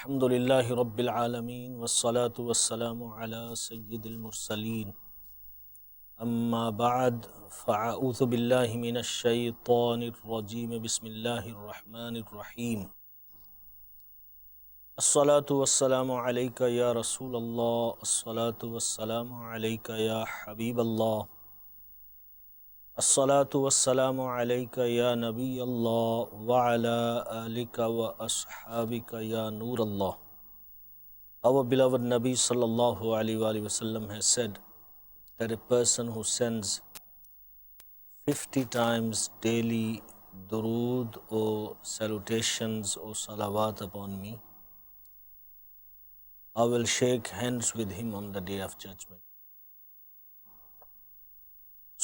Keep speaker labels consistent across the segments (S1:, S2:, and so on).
S1: अल्हम्दुलिल्लाहि रब्बिल आलमीन वस्सलातु वस्सलामु अला सय्यिदिल मुरसलीन अम्मा बाद फ़अऊज़ु बिल्लाहि मिनश शैतानिर रजीम बिस्मिल्लाहिर रहमानिर रहीम अस्सलातु वस्सलामु अलैका या रसूलल्लाह अस्सलातु वस्सलामु अलैका या हबीबल्लाह अस्सलातु वस्सलामु अलैका या नबीयल्लाह व अला आलिका व अस्हाबिका या नूरल्लाह। Our beloved Nabi sallallahu alaihi wasallam has said that a person who sends 50 times daily durood or salutations or salawat upon me, I will shake hands with him on the day of judgment.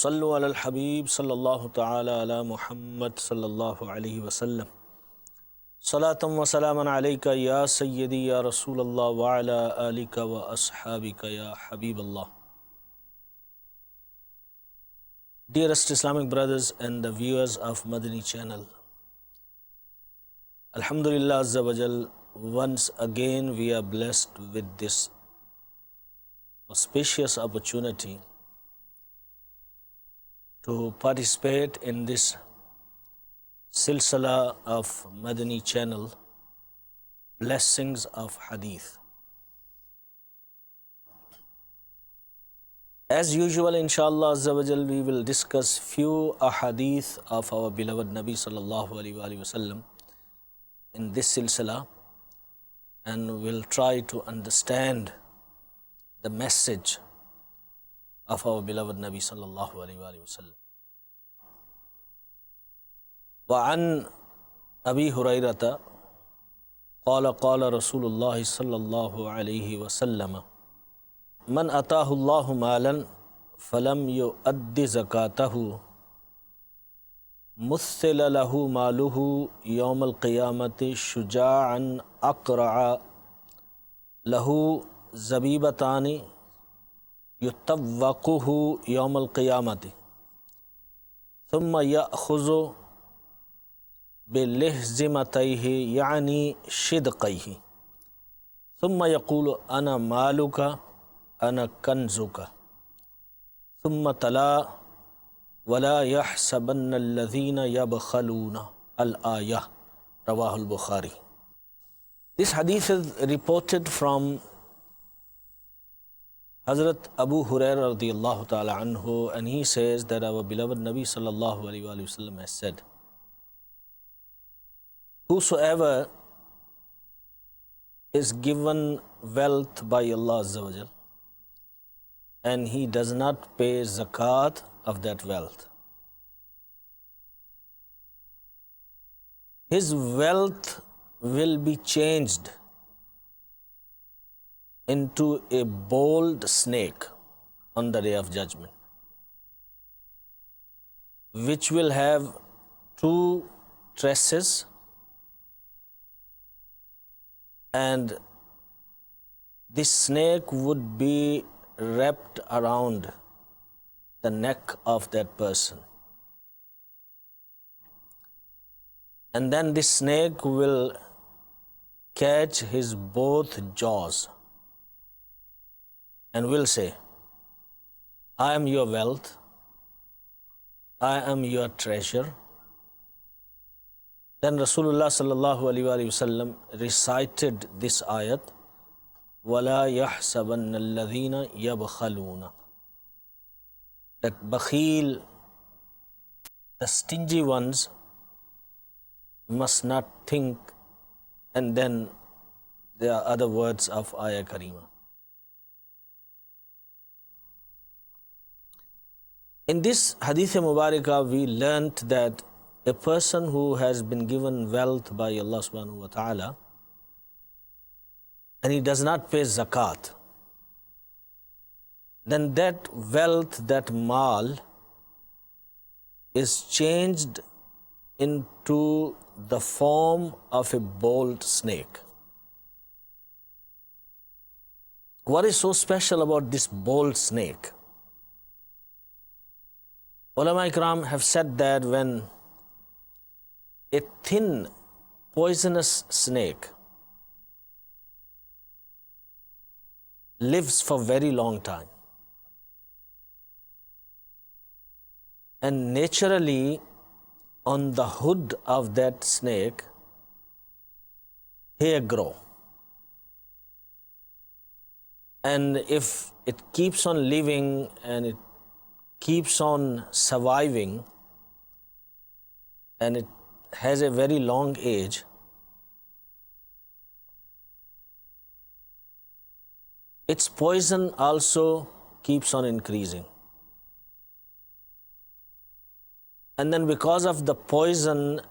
S1: Sallu ala al-Habib sallallahu ta'ala ala Muhammad sallallahu alaihi wasallam. Salatam wa salaman alayka ya Sayyidi ya Rasulallah wa ala alika wa ashabika ya Habiballah. Dearest Islamic brothers and the viewers of Madani channel, Alhamdulillah Azza wa Jal, once again we are blessed with this auspicious opportunity to participate in this silsila of Madani channel, Blessings of Hadith. As usual, inshallah Azza wa Jal, we will discuss few ahadith of our beloved Nabi sallallahu alaihi wasallam in this silsila, and we'll try to understand the message of our beloved Nabi sallallahu alaihi wasallam. وعن أبي هريرة قال قال رسول الله صلى الله عليه وسلم من أتاه الله مالا فلم يؤد زكاته مثل له ماله يوم القيامة شجاعا أقرع له زبيبتان يطوقه يوم القيامة ثم يأخذ بلهزمتيه يعني شدقيه ثم يقول أنا مالك أنا كنزك ثم تلا ولا يحسبن الذين يبخلون الآية رواه البخاري. This hadith is reported from Hazrat Abu Hurairah radiyallahu ta'ala anhu, and he says that our beloved Nabi sallallahu alaihi wasallam has said, whosoever is given wealth by Allah Azza wa Jal and he does not pay zakat of that wealth, his wealth will be changed into a bold snake on the day of judgment, which will have two tresses, and this snake would be wrapped around the neck of that person. And then this snake will catch his both jaws and will say, I am your wealth, I am your treasure. Then Rasulullah sallallahu alaihi wasallam recited this ayat, وَلَا يَحْسَبَنَّ الَّذِينَ يَبْخَلُونَ, that bakhil, the stingy ones, must not think, and then there are other words of Ayah Karima. In this Hadith Mubarakah, we learnt that a person who has been given wealth by Allah subhanahu wa ta'ala and he does not pay zakat, then that wealth, that mal, is changed into the form of a bold snake. What is so special about this bold snake? Ulama Ikram have said that when a thin poisonous snake lives for very long time. And naturally, on the hood of that snake, hair grow. And if it keeps on living and it keeps on surviving and it has a very long age, its poison also keeps on increasing. And then because of the poison,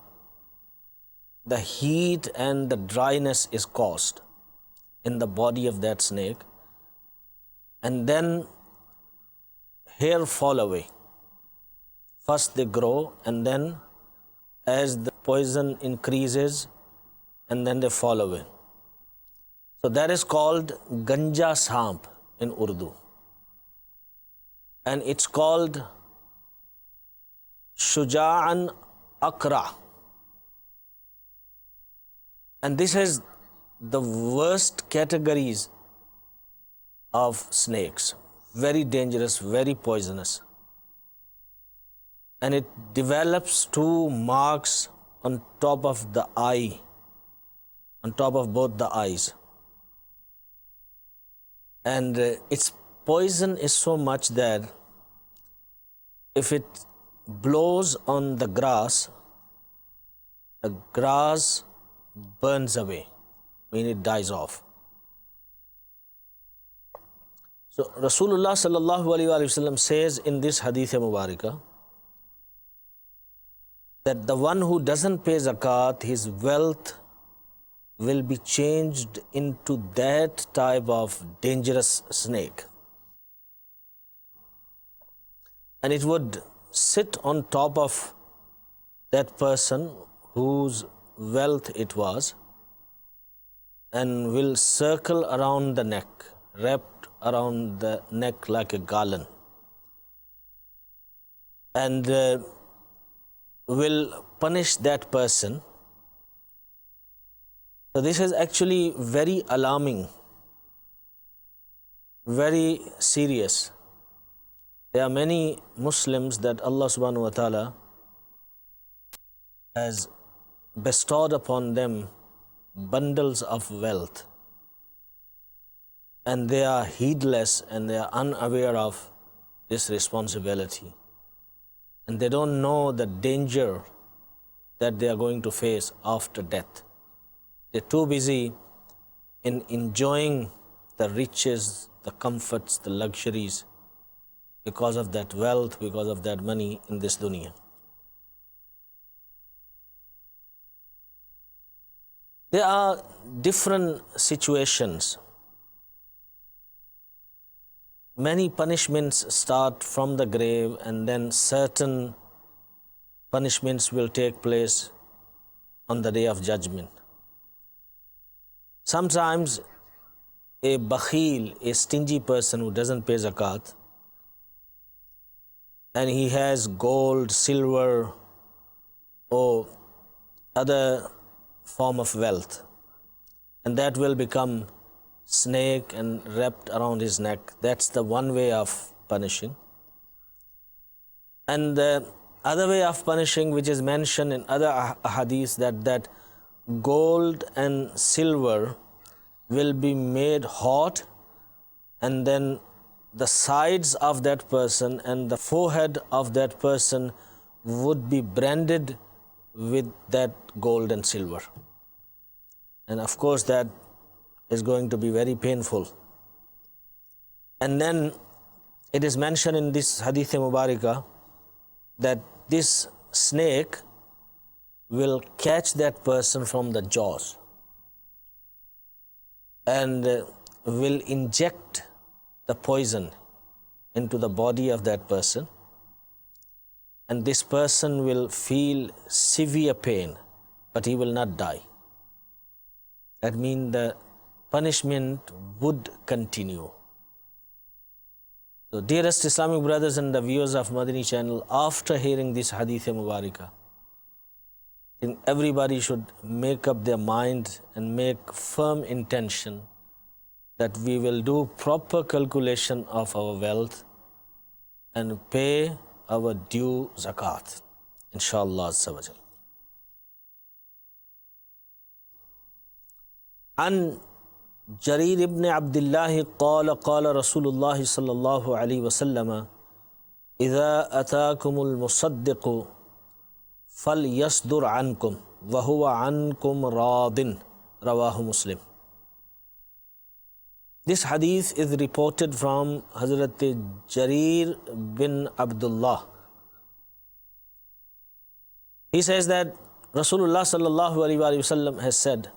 S1: the heat and the dryness is caused in the body of that snake, and then hair fall away. First they grow, and then as the poison increases, and then they fall away. So that is called ganja samp in Urdu. And it's called shuja'an akra. And this is the worst categories of snakes. Very dangerous, very poisonous. And it develops two marks on top of the eye, on top of both the eyes. And its poison is so much that if it blows on the grass burns away, meaning it dies off. So Rasulullah sallallahu alaihi wasallam says in this hadith mubarakah that the one who doesn't pay zakat, his wealth will be changed into that type of dangerous snake. And it would sit on top of that person whose wealth it was, and will circle around the neck, wrapped around the neck like a garland, and will punish that person. So this is actually very alarming, very serious. There are many Muslims that Allah subhanahu wa ta'ala has bestowed upon them bundles of wealth, and they are heedless and they are unaware of this responsibility, and they don't know the danger that they are going to face after death. They're too busy in enjoying the riches, the comforts, the luxuries because of that wealth, because of that money in this dunya. There are different situations. Many punishments start from the grave, and then certain punishments will take place on the day of judgment. Sometimes a bakhil, a stingy person who doesn't pay zakat, and he has gold, silver, or other form of wealth, and that will become snake and wrapped around his neck. That's the one way of punishing. And the other way of punishing, which is mentioned in other hadiths, that gold and silver will be made hot, and then the sides of that person and the forehead of that person would be branded with that gold and silver. And of course that is going to be very painful. And then it is mentioned in this hadith mubarakah that this snake will catch that person from the jaws and will inject the poison into the body of that person, and this person will feel severe pain, but he will not die. That means the punishment would continue. So dearest Islamic brothers and the viewers of Madani channel, after hearing this hadith mubarakah, I think everybody should make up their mind and make firm intention that we will do proper calculation of our wealth and pay our due zakat, inshallah azza wa jal. An Jarir ibn Abdullah qala Rasulullah sallallahu alayhi wa sallam, إذا أتاكم المصدق فليصدر عنكم وهو عنكم راض. Rawahu Muslim. This hadith is reported from Hazrat Jarir bin Abdullah. He says that Rasulullah sallallahu alaihi wasallam has said,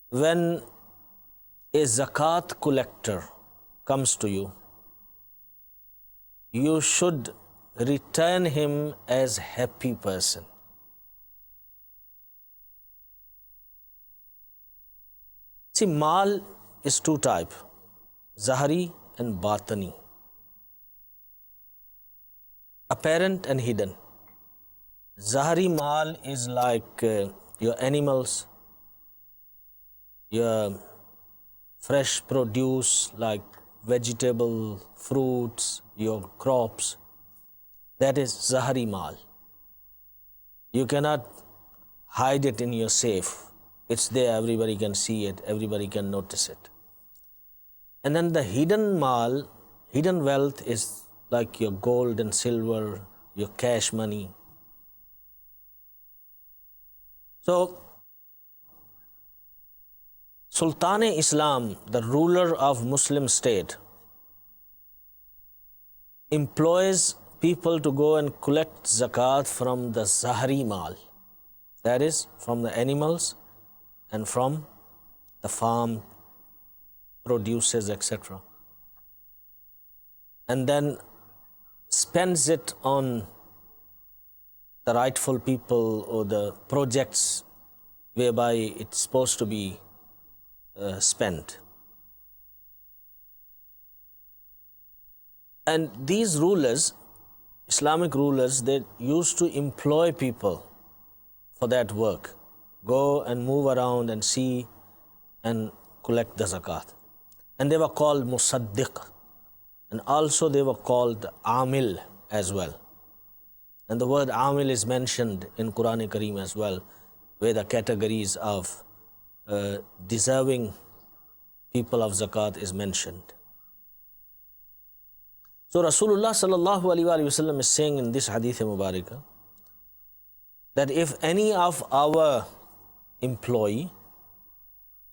S1: when a zakat collector comes to you, you should return him as happy person. See, mal is two types, zahari and batani, apparent and hidden. Zahari mal is like your animals, your fresh produce like vegetable, fruits, your crops. That is zahari mal. You cannot hide it in your safe. It's there, everybody can see it, everybody can notice it. And then the hidden mal, hidden wealth is like your gold and silver, your cash money. So, Sultan-e-Islam, the ruler of Muslim state, employs people to go and collect zakat from the zahari mal. That is, from the animals and from the farm produces, etc. And then spends it on the rightful people or the projects whereby it's supposed to be spent. And these rulers, Islamic rulers, they used to employ people for that work. Go and move around and see and collect the zakat. And they were called musaddiq. And also they were called amil as well. And the word amil is mentioned in Quran Kareem as well, where the categories of deserving people of zakat is mentioned. So Rasulullah sallallahu alaihi wasallam is saying in this hadith mubarakah that if any of our employee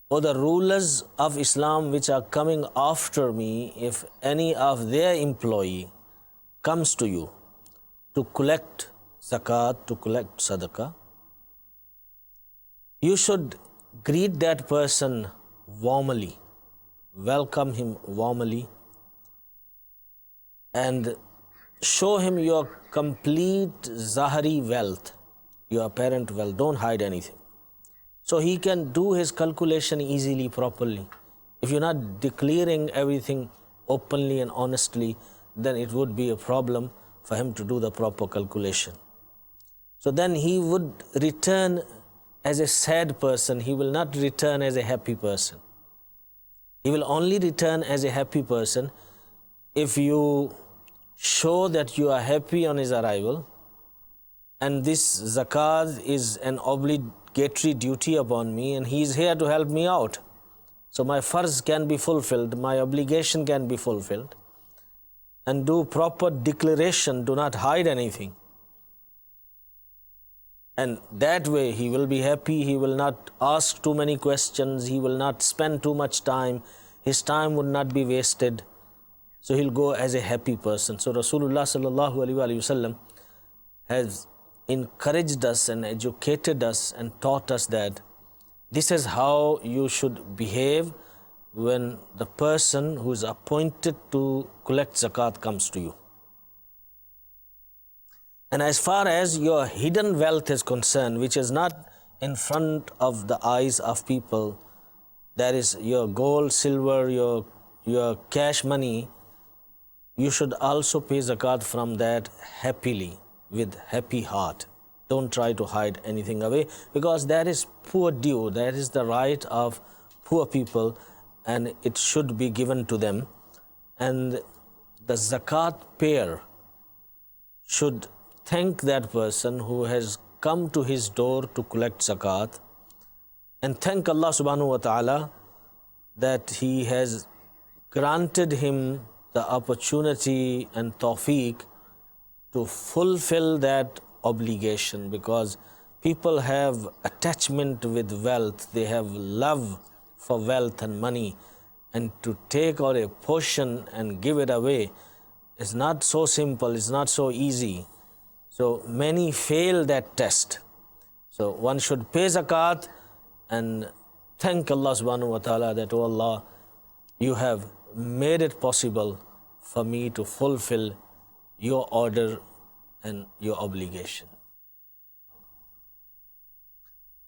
S1: or the rulers of Islam which are coming after me, if any of their employee comes to you to collect zakat, to collect sadaqah, you should greet that person warmly, welcome him warmly, and show him your complete zahari wealth, your apparent wealth. Don't hide anything. So he can do his calculation easily, properly. If you're not declaring everything openly and honestly, then it would be a problem for him to do the proper calculation. So then he would return as a sad person. He will not return as a happy person. He will only return as a happy person if you show that you are happy on his arrival, and this zakat is an obligatory duty upon me, and he is here to help me out. So my farz can be fulfilled, my obligation can be fulfilled, and do proper declaration, do not hide anything. And that way he will be happy, he will not ask too many questions, he will not spend too much time, his time would not be wasted. So he'll go as a happy person. So Rasulullah sallallahu alaihi wasallam has encouraged us and educated us and taught us that this is how you should behave when the person who is appointed to collect zakat comes to you. And as far as your hidden wealth is concerned, which is not in front of the eyes of people, that is your gold, silver, your cash money, you should also pay zakat from that happily, with happy heart. Don't try to hide anything away, because that is poor due. That is the right of poor people and it should be given to them. And the zakat payer should thank that person who has come to his door to collect zakat and thank Allah subhanahu wa ta'ala that He has granted him the opportunity and tawfiq to fulfill that obligation, because people have attachment with wealth, they have love for wealth and money, and to take out a portion and give it away is not so simple, it's not so easy. So many fail that test. So one should pay zakat and thank Allah subhanahu wa ta'ala that, oh Allah, you have made it possible for me to fulfill your order and your obligation.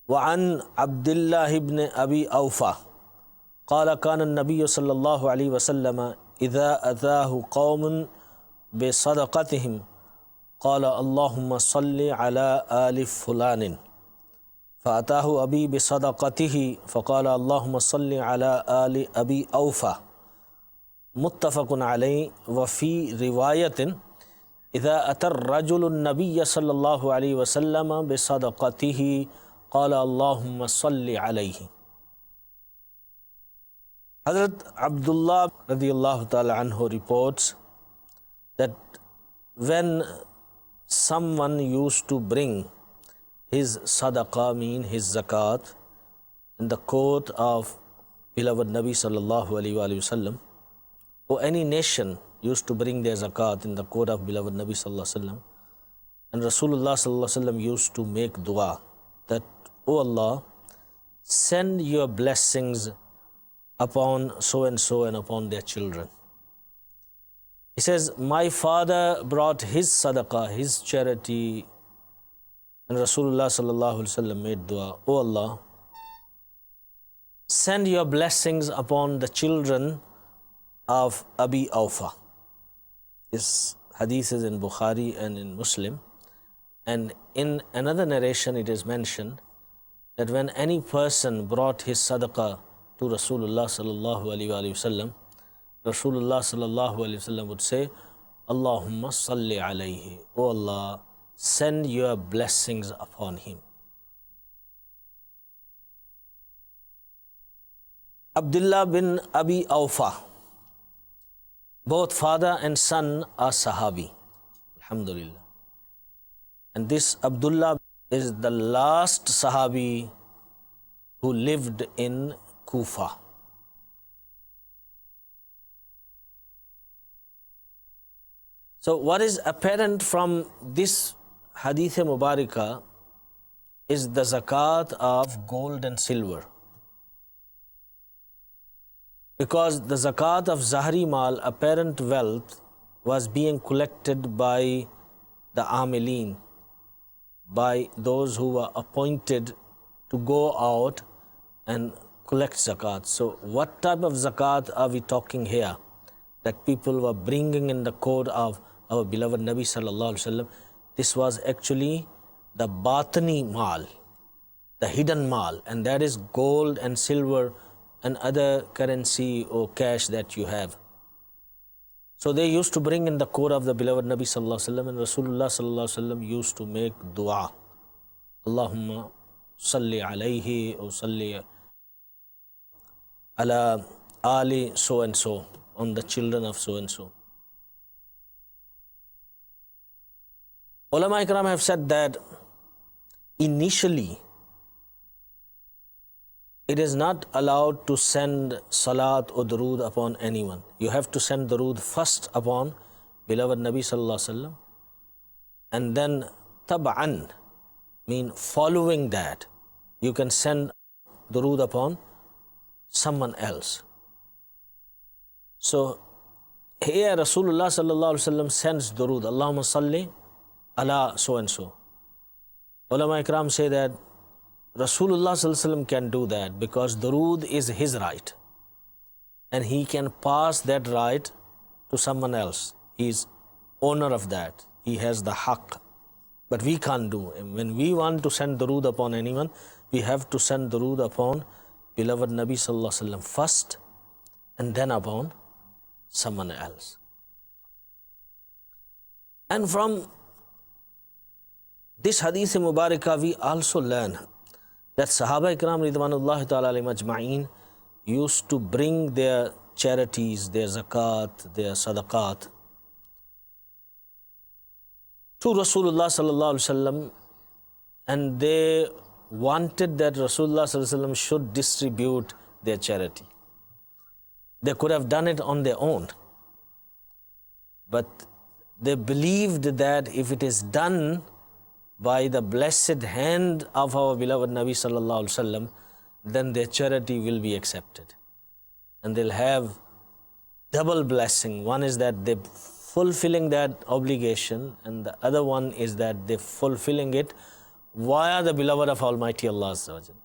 S1: وعن عبد الله بن أبي أوفى قال كان النبي صلى الله عليه وسلم إذا أتاه قوم بصدقتهم قال اللهم صل على آل فلان فأتاه أبي بصدقته فقال اللهم صل على آل أبي أوفى متفق عليه. وفي رواية إذا أتى الرجل النبي صلى الله عليه وسلم بصدقته قال اللهم صل عليه. Hazrat Abdullah radiallahu ta'ala anhu reports that when someone used to bring his sadaqah, mean his zakat, in the court of beloved Nabi sallallahu alaihi wasallam, or any nation used to bring their zakat in the court of beloved Nabi sallallahu alaihi wasallam, and Rasulullah sallallahu alaihi wasallam used to make dua that, O Allah, send your blessings upon so and so and upon their children. He says, my father brought his sadaqah, his charity, and Rasulullah sallallahu alaihi wasallam made dua, O Allah, send your blessings upon the children of Abi Awfa. This hadith is in Bukhari and in Muslim. And in another narration it is mentioned that when any person brought his sadaqah to Rasulullah sallallahu alaihi wasallam, Rasulullah sallallahu alaihi wasallam would say, Allahumma salli alayhi, O Allah, send your blessings upon him. Abdullah bin Abi Awfa, both father and son are Sahabi, alhamdulillah. And this Abdullah is the last Sahabi who lived in Kufa. So what is apparent from this Hadith Mubarakah is the zakat of gold and silver. Because the zakat of Zahri Mal, apparent wealth, was being collected by the Amilin, by those who were appointed to go out and collect zakat. So what type of zakat are we talking here that people were bringing in the court of our beloved Nabi sallallahu alaihi wasallam? This was actually the batani mal, the hidden mal, and that is gold and silver and other currency or cash that you have. So they used to bring in the court of the beloved Nabi sallallahu alaihi wasallam, and Rasulullah sallallahu alaihi wasallam used to make dua, Allahumma salli alayhi or salli ala ali so and so, on the children of so and so. Ulama Ikram have said that initially it is not allowed to send salat or durood upon anyone. You have to send durood first upon beloved Nabi sallallahu alaihi wasallam, and then tab'an, mean following that, you can send durood upon someone else. So here Rasulullah sallallahu alaihi wasallam sends durood, Allahumma salli ala so and so. Ulama Ikram say that Rasulullah sallallahu alaihi wasallam can do that because durood is his right, and he can pass that right to someone else. He is owner of that. He has the haqq. But we can't do. And when we want to send durood upon anyone, we have to send durood upon beloved Nabi Sallallahu Alaihi Wasallam first and then upon someone else. And from this hadith Mubarakah we also learn that Sahaba Ikram Ridwanullahi Ta'ala alayhim ajma'een used to bring their charities, their zakat, their sadaqat to Rasulullah Sallallahu Alaihi Wasallam, and they wanted that Rasulullah Sallallahu Alaihi Wasallam should distribute their charity. They could have done it on their own, but they believed that if it is done by the blessed hand of our beloved Nabi Sallallahu Alaihi Wasallam, then their charity will be accepted. And they'll have double blessing. One is that they're fulfilling that obligation, and the other one is that they're fulfilling it via the beloved of Almighty Allah Azza wa Jalla,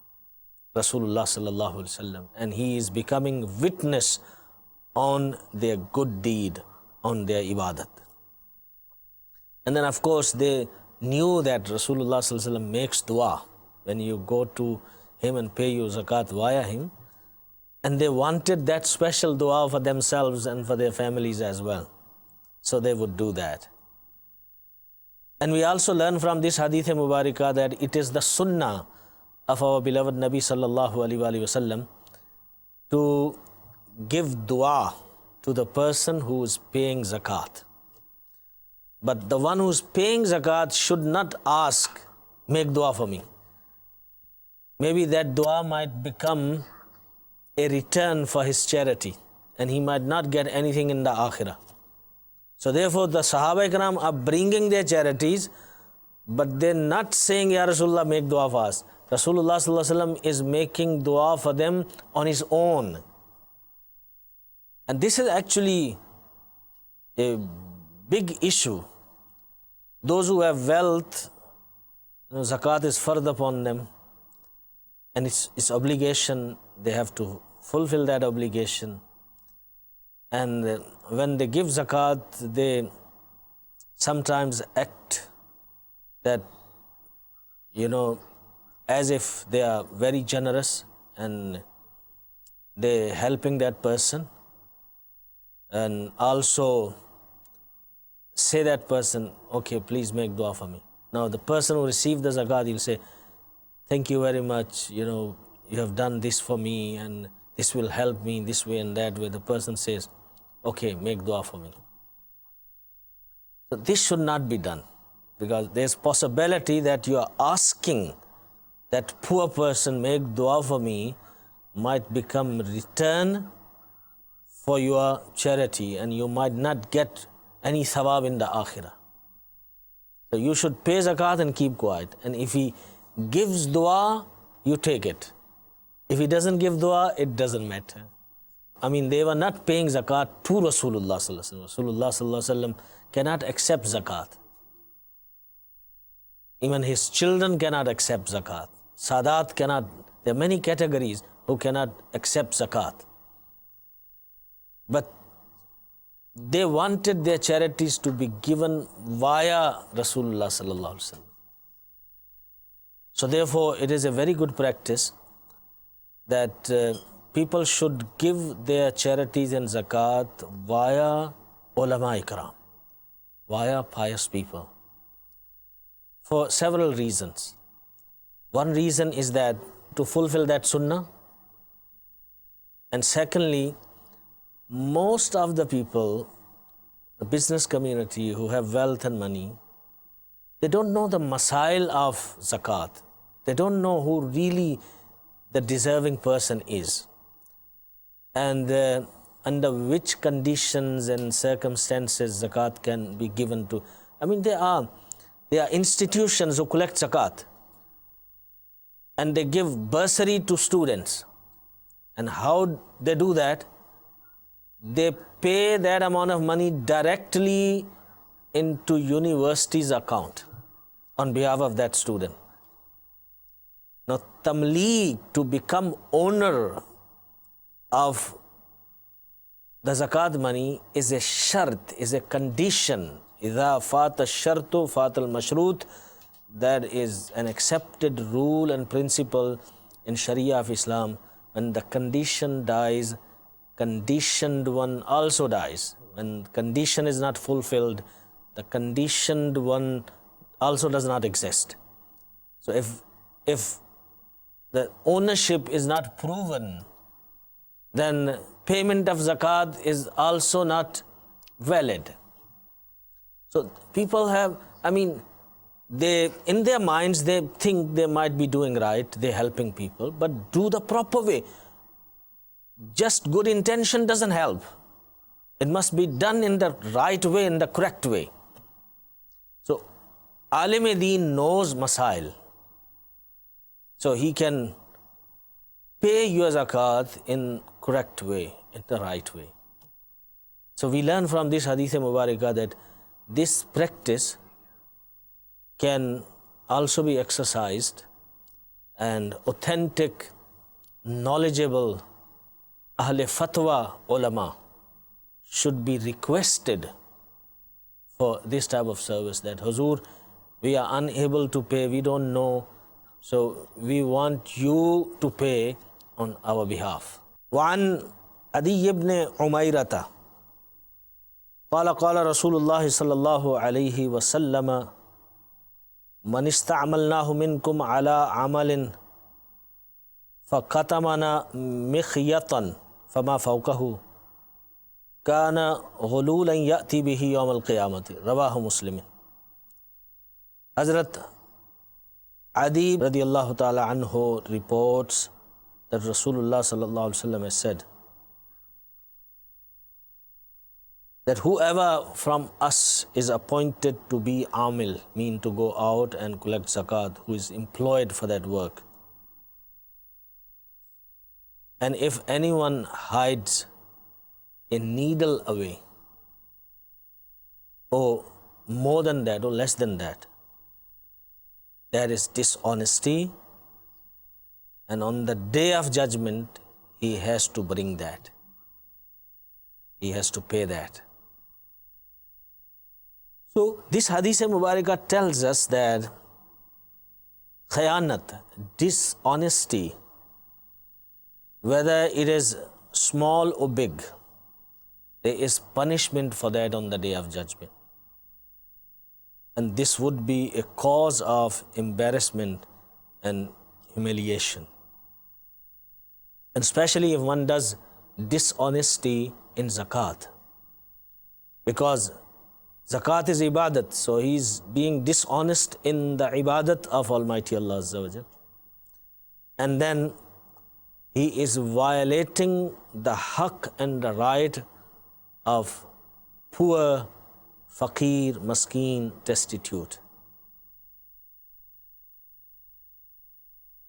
S1: Rasulullah Sallallahu Alaihi Wasallam. And he is becoming witness on their good deed, on their ibadat. And then of course they knew that Rasulullah Sallallahu Alaihi Wasallam makes dua when you go to him and pay your zakat via him, and they wanted that special dua for themselves and for their families as well. So they would do that. And we also learn from this hadith Mubarakah that it is the sunnah of our beloved Nabi Sallallahu Alaihi Wasallam to give dua to the person who is paying zakat. But the one who is paying zakat should not ask, make dua for me. Maybe that dua might become a return for his charity, and he might not get anything in the akhirah. So therefore the Sahaba Ikram are bringing their charities, but they're not saying, Ya Rasulullah, make dua for us. Rasulullah Sallallahu Alaihi Wasallam is making dua for them on his own. And this is actually a big issue. Those who have wealth, zakat is fard upon them, and it's obligation, they have to fulfill that obligation. And when they give zakat, they sometimes act that, as if they are very generous and they're helping that person, and also say that person, okay, please make dua for me. Now the person who received the zakat, he'll say, thank you very much, you have done this for me and this will help me in this way and that way. The person says, okay, make dua for me. So this should not be done, because there's possibility that you are asking that poor person make dua for me might become return for your charity, and you might not get any thawab in the akhirah. So you should pay zakat and keep quiet. And if he gives dua, you take it. If he doesn't give dua, it doesn't matter. I mean, they were not paying zakat to Rasulullah Sallallahu Alaihi Wasallam. Rasulullah Sallallahu Alaihi Wasallam cannot accept zakat. Even his children cannot accept zakat. Sadat cannot. There are many categories who cannot accept zakat. But they wanted their charities to be given via Rasulullah Sallallahu Alaihi Wasallam. So therefore, it is a very good practice that people should give their charities and zakat via ulama ikram, via pious people, for several reasons. One reason is that to fulfill that sunnah, and secondly, most of the people, the business community who have wealth and money, they don't know the masail of zakat. They don't know who really the deserving person is, and under which conditions and circumstances zakat can be given to. I mean, there are institutions who collect zakat, and they give bursary to students. And how they do that? They pay that amount of money directly into university's account on behalf of that student. Now, tamleeg, to become owner of the zakat money, is a shart, is a condition. إِذَا فَاتَ الشَّرْطُ فَاتَ الْمَشْرُوط. That is an accepted rule and principle in Sharia of Islam, when the condition dies, conditioned one also dies. When condition is not fulfilled, the conditioned one also does not exist. So if the ownership is not proven, then payment of zakat is also not valid. So people have, they in their minds they think they might be doing right, they're helping people, but do the proper way. Just good intention doesn't help. It must be done in the right way, in the correct way. So Alim-e-Deen knows masail, so he can pay your zakat in correct way, in the right way. So we learn from this hadith mubarakah that this practice can also be exercised, and authentic, knowledgeable Ahle Fatwa ulama should be requested for this type of service, that Huzur, we are unable to pay, we don't know, so we want you to pay on our behalf. وعن عدي بن عميرة قال قال رسول الله صلى الله عليه وسلم من استعملناه منكم على عمل فكتمنا مخيطا فما فوقه كان غلولا يأتي به يوم القيامة رواه مسلم. Hazrat Adi radiallahu ta'ala anhu reports that Rasulullah sallallahu alaihi wasallam has said that whoever from us is appointed to be amil, mean to go out and collect zakat, who is employed for that work, and if anyone hides a needle away, or more than that or less than that, there is dishonesty, and on the day of judgment he has to bring that, he has to pay that. So this hadith mubarakah tells us that khayanat, dishonesty, whether it is small or big, there is punishment for that on the day of judgment. And this would be a cause of embarrassment and humiliation. And especially if one does dishonesty in zakat. Because zakat is ibadat, so he is being dishonest in the ibadat of Almighty Allah Azza wa Jal. And then he is violating the haqq and the right of poor, faqir, maskeen, destitute.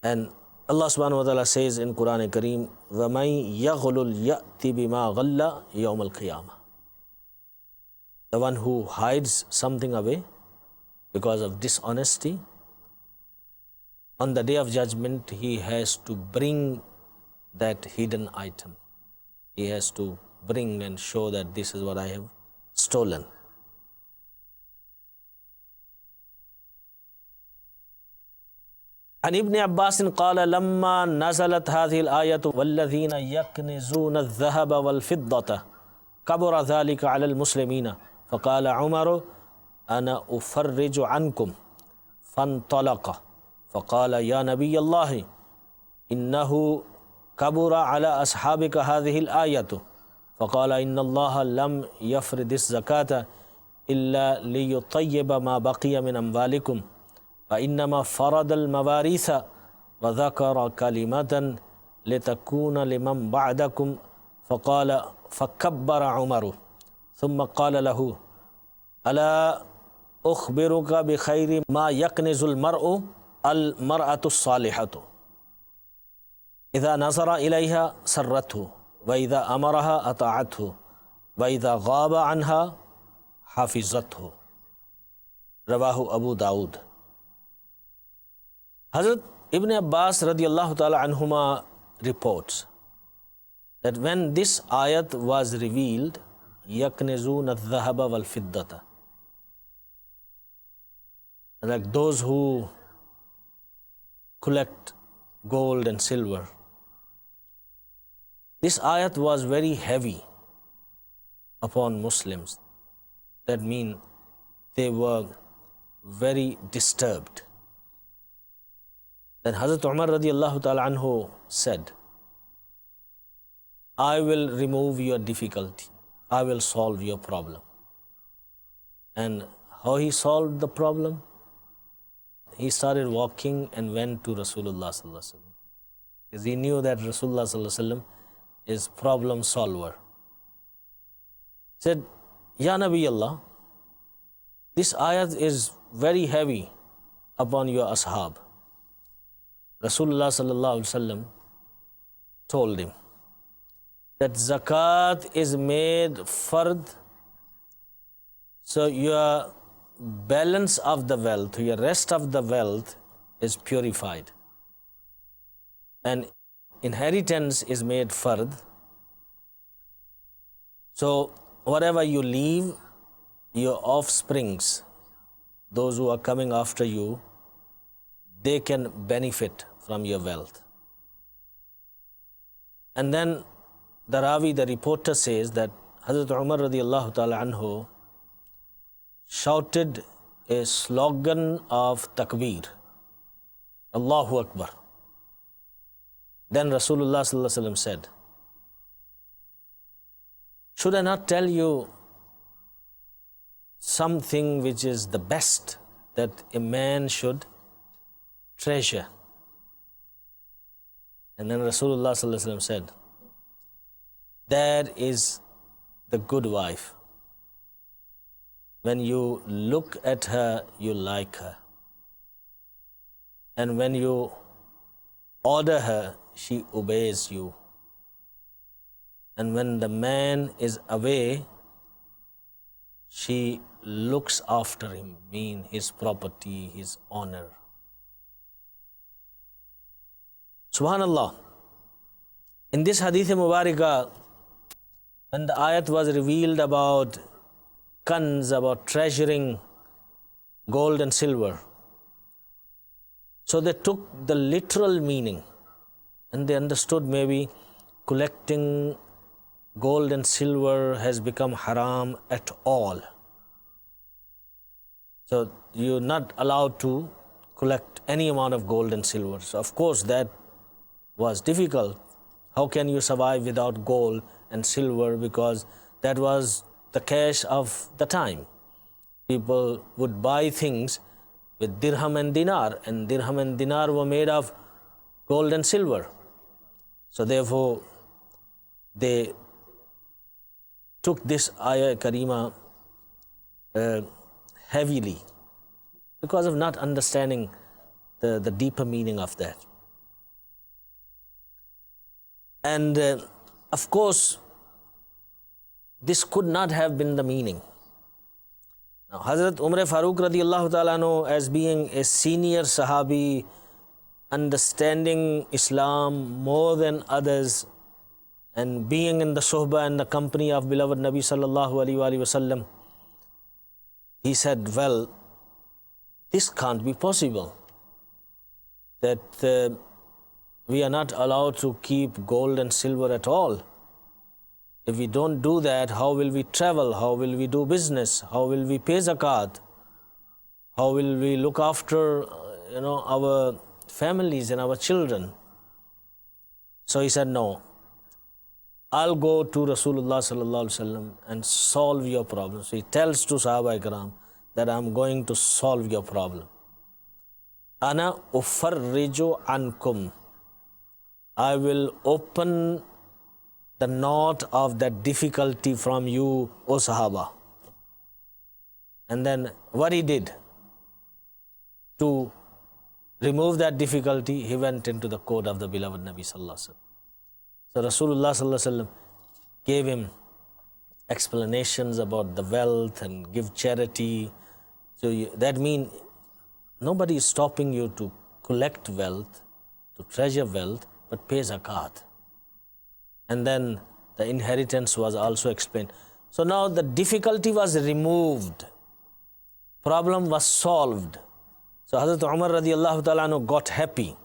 S1: And Allah subhanahu wa ta'ala says in Quran Kareem, وَمَن يَغْلُلْ يَأْتِ بِمَا غَلَّ يَوْمَ الْقِيَامَةِ. The one who hides something away because of dishonesty, on the day of judgment he has to bring that hidden item. He has to bring and show that this is what I have stolen. عن ابن عباس قال لما نزلت هذه الآية والذين يكنزون الذهب والفضة كبر ذلك على المسلمين فقال عمر أنا أفرج عنكم فانطلق فقال يا نبي الله إنه كبر على أصحابك هذه الآية فقال إن الله لم يفرض الزكاة إلا ليطيب ما بقي من أموالكم فإنما فرض المواريث وذكر كلمة لتكون لمن بعدكم فقال فكبر عمر ثم قال له ألا أخبرك بخير ما يكنز المرأة الصالحة إذا نظر إليها سرته وإذا أمرها أطاعته وإذا غاب عنها حفظته رواه أبو داود. Hazrat Ibn Abbas radiallahu ta'ala anhuma reports that when this ayat was revealed, يَكْنِزُونَ الذَّهَبَ وَالْفِضَّةَ, like those who collect gold and silver, This ayat was very heavy upon Muslims. That means they were very disturbed. Then Hazrat Umar radiallahu ta'ala anhu said, I will remove your difficulty. I will solve your problem. And how he solved the problem? He started walking and went to Rasulullah sallallahu alaihi wasallam. Because he knew that Rasulullah sallallahu alaihi wasallam is problem solver. He said, Ya Nabi Allah, this ayat is very heavy upon your ashab. Rasulullah sallallahu alaihi wasallam told him that zakat is made fard, so your balance of the wealth, your rest of the wealth is purified. And inheritance is made fard. So whatever you leave, your offsprings, those who are coming after you, they can benefit from your wealth. And then the Ravi, the reporter, says that Hazrat Umar radiallahu ta'ala anhu shouted a slogan of takbir, Allahu Akbar. Then Rasulullah sallallahu alaihi wasallam said, should I not tell you something which is the best that a man should treasure? And then Rasulullah sallallahu alaihi wasallam said, that is the good wife. When you look at her, you like her. And when you order her, she obeys you. And when the man is away, she looks after him, mean his property, his honor. Subhanallah. In this hadith Mubarakah, when the ayat was revealed about kanz, about treasuring gold and silver, so they took the literal meaning and they understood maybe collecting gold and silver has become haram at all. So you're not allowed to collect any amount of gold and silver. So of course that was difficult. How can you survive without gold and silver? Because that was the cash of the time. People would buy things with dirham and dinar, and dirham and dinar were made of gold and silver. So therefore, they took this ayah karima heavily because of not understanding the deeper meaning of that. And of course, this could not have been the meaning. Now, Hazrat Umar Farooq radiallahu ta'ala anhu, as being a senior Sahabi, understanding Islam more than others, and being in the suhbah and the company of beloved Nabi sallallahu alaihi wasallam, he said, well, this can't be possible, that we are not allowed to keep gold and silver at all. If we don't do that, how will we travel? How will we do business? How will we pay zakat? How will we look after, our families and our children? So he said, no, I'll go to Rasulullah sallallahu alaihi wasallam and solve your problem. So he tells to Sahaba Ikram that I'm going to solve your problem. Ana ufarriju ankum. I will open the knot of that difficulty from you, O Sahaba. And then what he did to remove that difficulty, he went into the court of the beloved Nabi sallallahu alaihi wasallam. So Rasulullah sallallahu alaihi wasallam gave him explanations about the wealth and give charity. So that means nobody is stopping you to collect wealth, to treasure wealth, but pay zakat. And then the inheritance was also explained. So now the difficulty was removed. Problem was solved. So Hazrat Umar radiallahu ta'ala anhu got happy.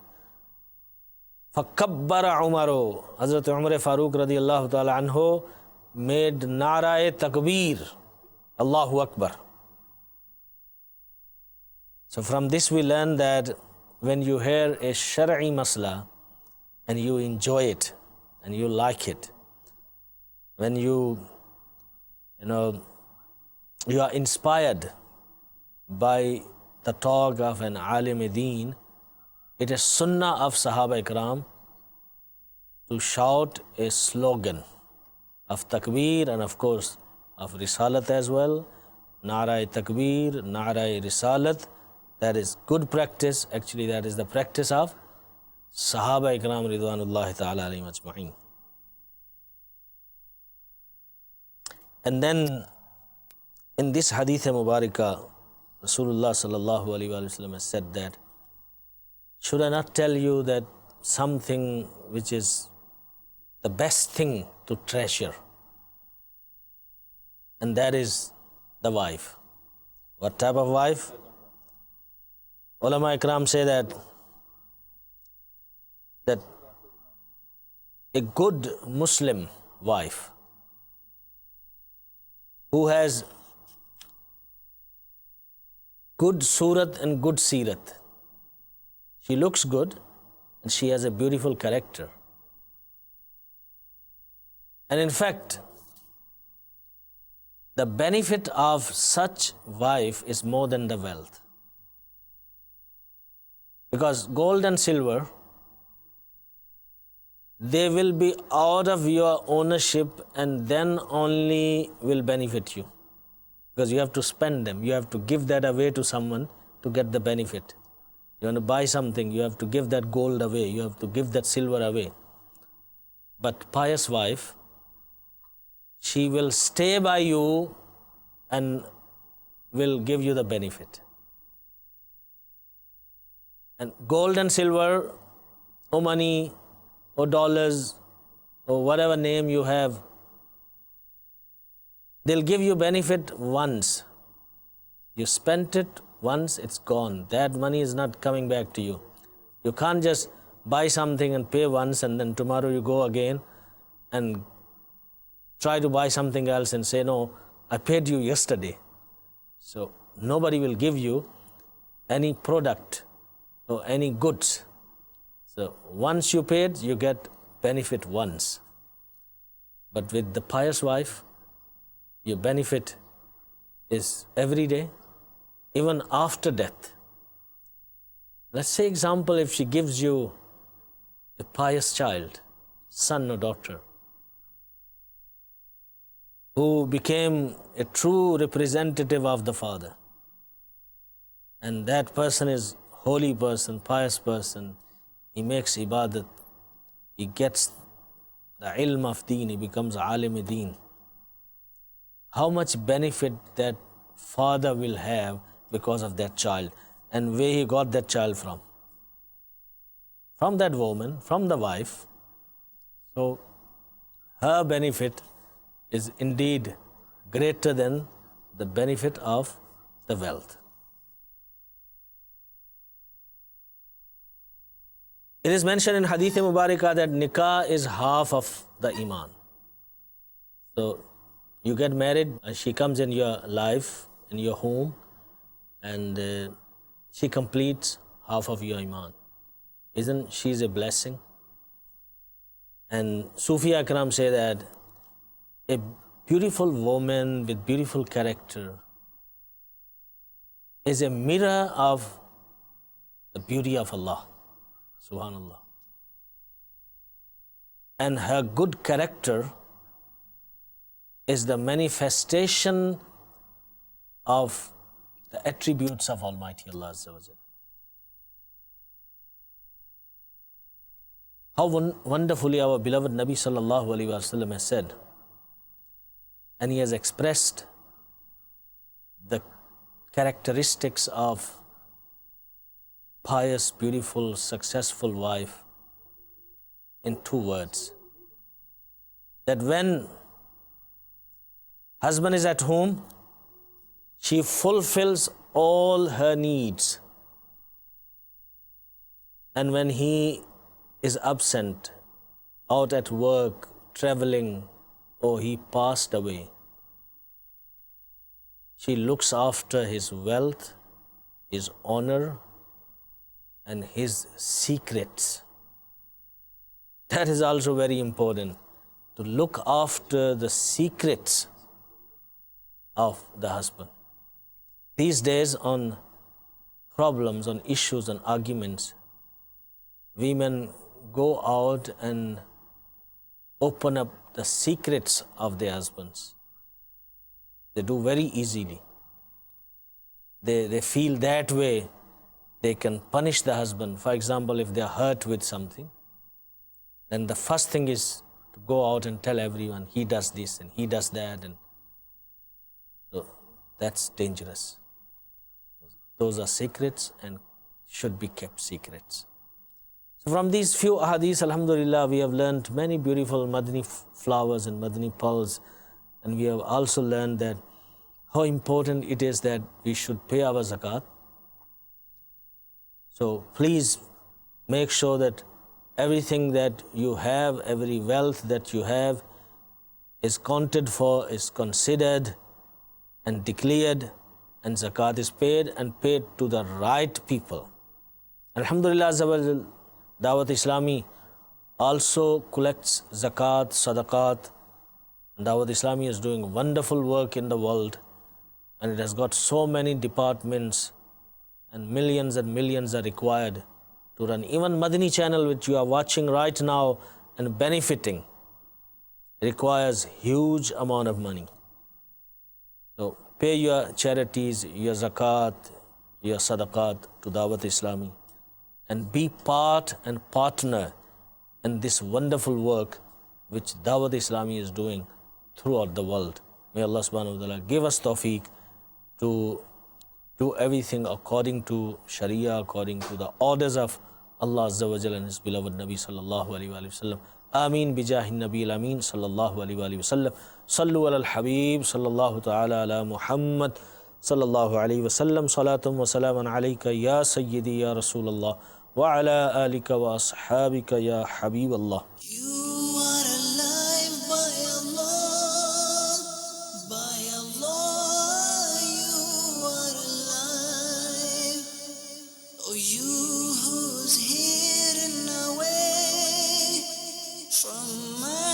S1: फ़कब्बर उमरो, हज़रत उमर फ़ारूक रज़ियल्लाहु ताला अन्हो made नाराए तकबीर, Allahu Akbar. So from this we learn that when you hear a shar'i masla and you enjoy it and you like it, when you are inspired by the talk of an alim deen, it is sunnah of Sahaba Ikram to shout a slogan of takbir and of course of risalat as well. Nara takbir, nara risalat, that is good practice. Actually, that is the practice of Sahaba Ikram ridwanullahi ta'ala alayhim ajma'in. And then in this hadith mubarakah, Rasulullah sallallahu alayhi wa sallam has said that, should I not tell you that something which is the best thing to treasure, and that is the wife. What type of wife? Ulama Ikram say that a good Muslim wife who has good surat and good seerat, she looks good and she has a beautiful character. And in fact, the benefit of such wife is more than the wealth. Because gold and silver, they will be out of your ownership and then only will benefit you. Because you have to spend them, you have to give that away to someone to get the benefit. You want to buy something, you have to give that gold away, you have to give that silver away. But pious wife, she will stay by you and will give you the benefit. And gold and silver, or money, or dollars, or whatever name you have, they'll give you benefit once. You spent it once, it's gone. That money is not coming back to you. You can't just buy something and pay once and then tomorrow you go again and try to buy something else and say, no, I paid you yesterday. So nobody will give you any product or any goods. So once you paid, you get benefit once. But with the pious wife, your benefit is every day, even after death. Let's say example, if she gives you a pious child, son or daughter, who became a true representative of the father, and that person is holy person, pious person, he makes ibadat, he gets the ilm of deen, he becomes alim deen. How much benefit that father will have because of that child, and where he got that child from? From that woman, from the wife. So her benefit is indeed greater than the benefit of the wealth. It is mentioned in Hadith Mubarakah that nikah is half of the iman. So you get married and she comes in your life, in your home, and she completes half of your iman. Isn't she a blessing? And Sufi Akram say that a beautiful woman with beautiful character is a mirror of the beauty of Allah. Subhanallah. And her good character is the manifestation of the attributes of Almighty Allah Azza wa Jalla. How wonderfully our beloved Nabi sallallahu alaihi wasallam has said, and he has expressed the characteristics of pious, beautiful, successful wife in 2 words. That when husband is at home, she fulfills all her needs. And when he is absent, out at work, traveling, or he passed away, she looks after his wealth, his honor, and his secrets. That is also very important, to look after the secrets of the husband. These days, on problems, on issues, and arguments, women go out and open up the secrets of their husbands. They do very easily. They feel that way they can punish the husband. For example, if they are hurt with something, then the first thing is to go out and tell everyone, he does this and he does that. And so that's dangerous. Those are secrets and should be kept secrets. So from these few ahadith, alhamdulillah, we have learned many beautiful Madani flowers and Madani pearls, and we have also learned that how important it is that we should pay our zakat. So please make sure that everything that you have, every wealth that you have, is counted for, is considered and declared, and zakat is paid and paid to the right people. Alhamdulillah, Dawat Islami also collects zakat, sadaqat. Dawat Islami is doing wonderful work in the world, and it has got so many departments, and millions are required to run. Even Madani channel, which you are watching right now and benefiting, requires huge amount of money. So pay your charities, your zakat, your sadaqat to Dawat Islami, and be part and partner in this wonderful work which Dawat Islami is doing throughout the world. May Allah subhanahu wa ta'ala give us tawfiq to do everything according to Sharia, according to the orders of Allah Azza wa Jalla and His beloved Nabi sallallahu alayhi wa sallam. Ameen bijahi Nabi al-Ameen sallallahu alayhi wa sallam. Sallu ala al-Habib sallallahu ta'ala ala Muhammad sallallahu alayhi wa sallam. Salatum wa salaman alayka ya Sayyidi ya Rasulallah wa ala alika wa ashabika ya Habib Allah.
S2: You are alive by Allah, you are alive. Oh, you who's hidden away from my